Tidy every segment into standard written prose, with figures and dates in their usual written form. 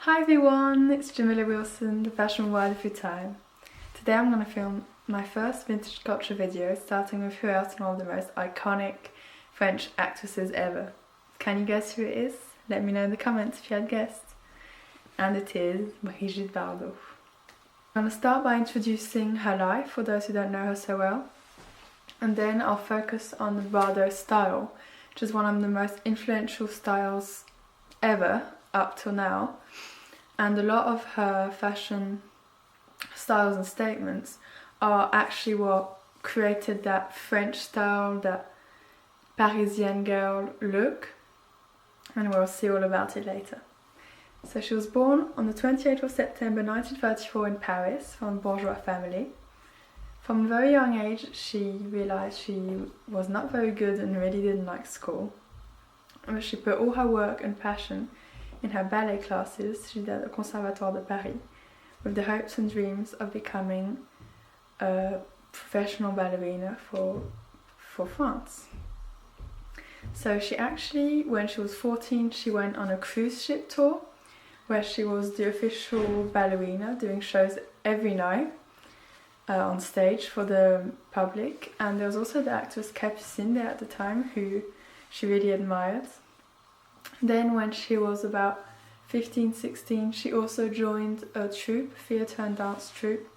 Hi everyone, it's Jamila Wilson, the Fashion World of Your Time. Today I'm going to film my first vintage culture video, starting with who else one of the most iconic French actresses ever. Can you guess who it is? Let me know in the comments if you had guessed. And it is Brigitte Bardot. I'm going to start by introducing her life for those who don't know her so well. And then I'll focus on the Bardot style, which is one of the most influential styles ever up till now. And a lot of her fashion styles and statements are actually what created that French style, that Parisienne girl look, and we'll see all about it later. So she was born on the 28th of September 1934 in Paris from a bourgeois family. From a very young age she realised she was not very good and really didn't like school. But she put all her work and passion in her ballet classes she did at the Conservatoire de Paris, with the hopes and dreams of becoming a professional ballerina for France. So she actually, when she was 14, she went on a cruise ship tour where she was the official ballerina, doing shows every night on stage for the public. And there was also the actress Capucine there at the time, who she really admired. Then when she was about 15, 16, she also joined a troupe, theatre and dance troupe,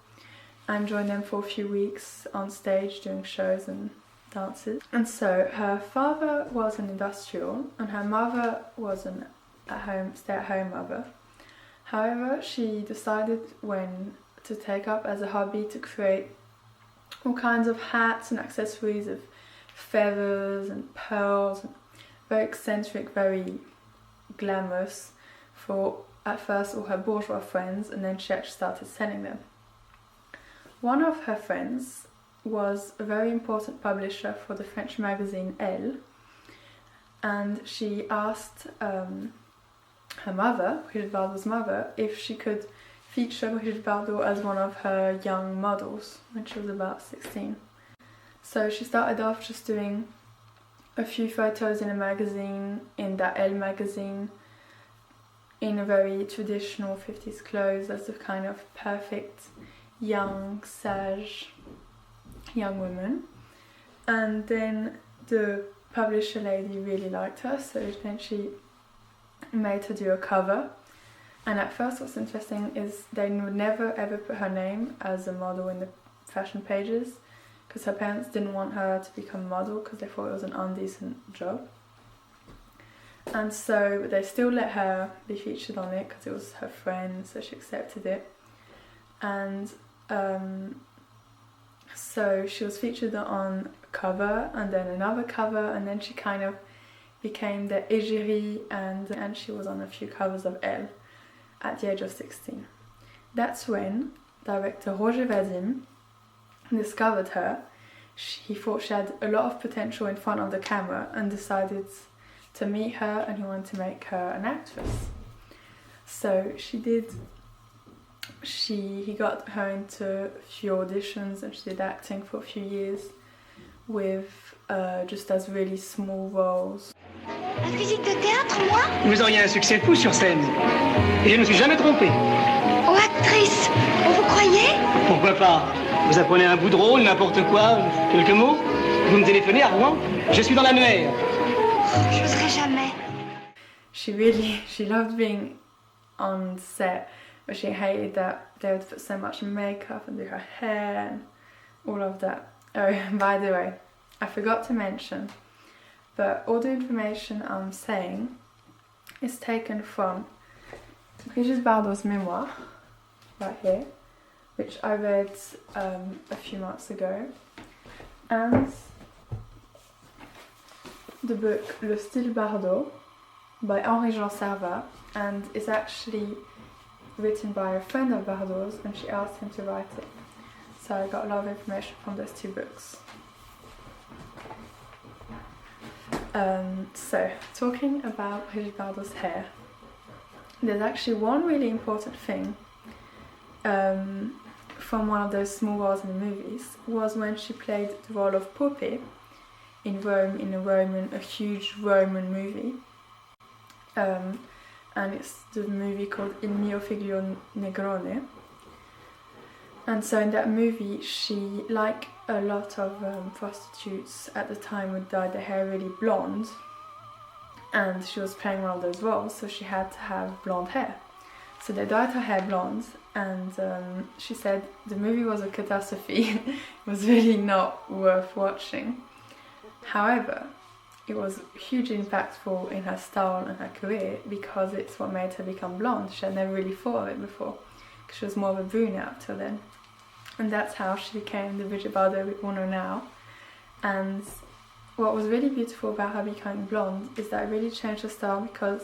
and joined them for a few weeks on stage doing shows and dances. And so her father was an industrial and her mother was an stay-at-home mother. However, she decided to take up as a hobby to create all kinds of hats and accessories of feathers and pearls, and very eccentric, very glamorous for at first all her bourgeois friends, and then she actually started selling them. One of her friends was a very important publisher for the French magazine Elle, and she asked her mother, Brigitte Bardot's mother, if she could feature Brigitte Bardot as one of her young models when she was about 16. So she started off just doing a few photos in a magazine, in that Elle magazine, in a very traditional 50s clothes as a kind of perfect young, sage young woman. And then the publisher lady really liked her, so then she made her do a cover. And at first what's interesting is they would never ever put her name as a model in the fashion pages, because her parents didn't want her to become a model because they thought it was an indecent job. And so they still let her be featured on it because it was her friend, so she accepted it. And so she was featured on a cover and then another cover, and then she kind of became the égérie, and she was on a few covers of Elle at the age of 16. That's when director Roger Vadim discovered her. He thought she had a lot of potential in front of the camera and decided to meet her, and he wanted to make her an actress. So he got her into a few auditions, and she did acting for a few years with just as really small roles. Un physique de théâtre, moi? Vous auriez un succès fou sur scène. Et je ne me suis jamais trompé. Oh, actrice! Oh, vous croyez? Pourquoi pas? Vous apprenez un bout de rôle, n'importe quoi, quelques mots. Vous me téléphonez à Rouen. Je suis dans l'annuaire. Oh, j'oserais jamais. She loved being on set, but she hated that they would put so much makeup and do her hair and all of that. Oh, by the way, I forgot to mention, but all the information I'm saying is taken from Brigitte Bardot's memoir, right here, which I read a few months ago, and the book Le Style Bardot by Henri-Jean Servat, and it's actually written by a friend of Bardot's, and she asked him to write it. So I got a lot of information from those two books. So, talking about Brigitte Bardot's hair, there's actually one really important thing from one of those small roles in the movies, was when she played the role of Poppy in Rome, in a huge Roman movie. and it's the movie called Il mio figlio negrone. And so in that movie, she, like a lot of prostitutes at the time, would dye their hair really blonde, and she was playing one of those roles, so she had to have blonde hair. So they dyed her hair blonde, and she said the movie was a catastrophe. It was really not worth watching. However, it was hugely impactful in her style and her career because it's what made her become blonde. She had never really thought of it before, because she was more of a brunette up till then. And that's how she became the Brigitte Bardot we all know now. And what was really beautiful about her becoming blonde is that it really changed her style, because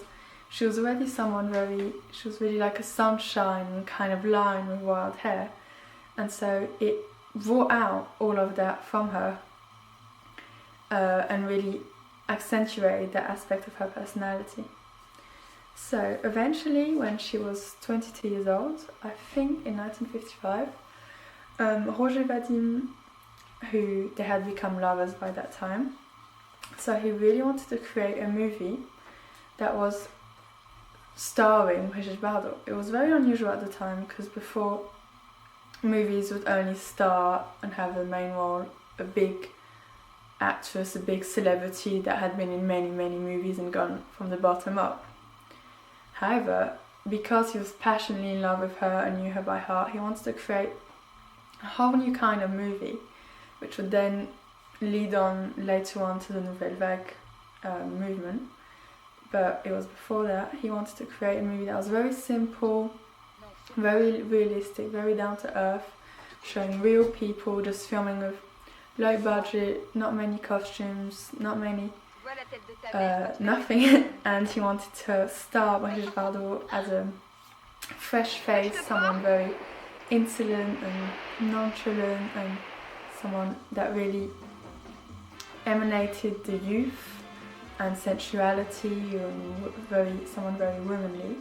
she was already she was really like a sunshine kind of line with wild hair. And so it brought out all of that from her and really accentuated that aspect of her personality. So eventually, when she was 22 years old, I think in 1955, Roger Vadim, who they had become lovers by that time, so he really wanted to create a movie that was starring Brigitte Bardot. It was very unusual at the time, because before, movies would only star and have a main role a big actress, a big celebrity that had been in many movies and gone from the bottom up. However, because he was passionately in love with her and knew her by heart, he wanted to create a whole new kind of movie, which would then lead on later on to the Nouvelle Vague movement. But it was before that. He wanted to create a movie that was very simple, very realistic, very down to earth, showing real people, just filming with low budget, not many costumes, not many, nothing. And he wanted to star Brigitte Bardot as a fresh face, someone very insolent and nonchalant, and someone that really emanated the youth and sensuality, and someone very womanly.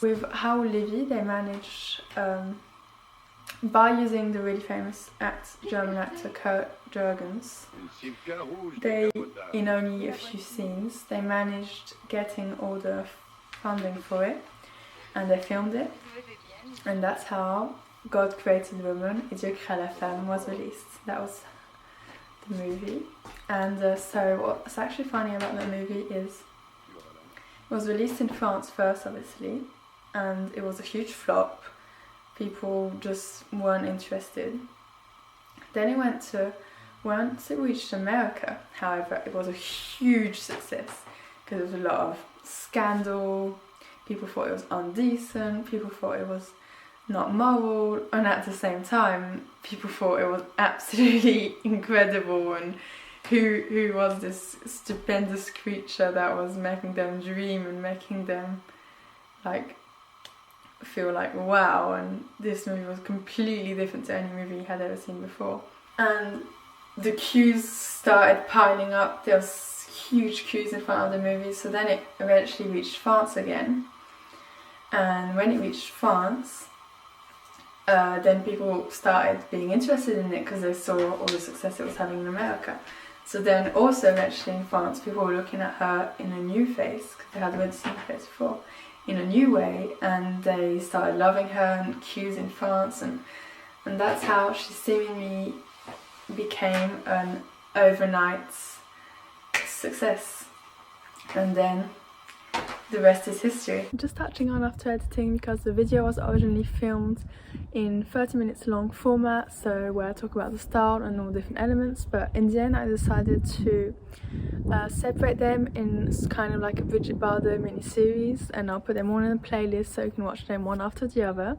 With How Livy, they managed, by using the really famous German actor Kurt Jürgens, they, in only a few scenes, they managed getting all the funding for it, and they filmed it. And that's how God Created Woman et Dieu créa la femme was released. That was the movie. And so what's actually funny about the movie is it was released in France first, obviously, and it was a huge flop. People just weren't interested. Then once it reached America, however, it was a huge success, because there was a lot of scandal. People thought it was indecent, people thought it was not moral, and at the same time people thought it was absolutely incredible, and who was this stupendous creature that was making them dream and making them like feel like wow. And this movie was completely different to any movie you had ever seen before, and the queues started piling up. There was huge queues in front of the movie. So then it eventually reached France again, and when it reached France, then people started being interested in it because they saw all the success it was having in America. So then also eventually in France, people were looking at her in a new face, because they had already seen her face before, in a new way, and they started loving her, and queues in France, and that's how she seemingly became an overnight success. And then the rest is history. Just touching on after editing, because the video was originally filmed in 30 minutes long format, so where I talk about the style and all different elements, but in the end I decided to separate them in kind of like a Brigitte Bardot mini-series, and I'll put them all in a playlist so you can watch them one after the other.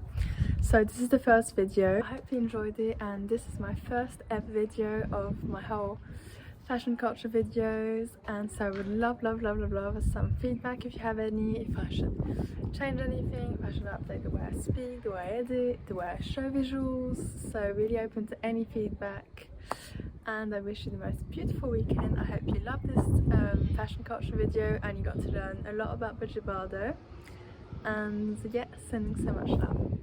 So this is the first video. I hope you enjoyed it, and this is my first ever video of my whole fashion culture videos, and so I would love some feedback if you have any, if I should change anything, if I should update the way I speak, the way I edit, the way I show visuals. So really open to any feedback, and I wish you the most beautiful weekend. I hope you loved this fashion culture video and you got to learn a lot about Brigitte Bardot, and yeah, sending so much love.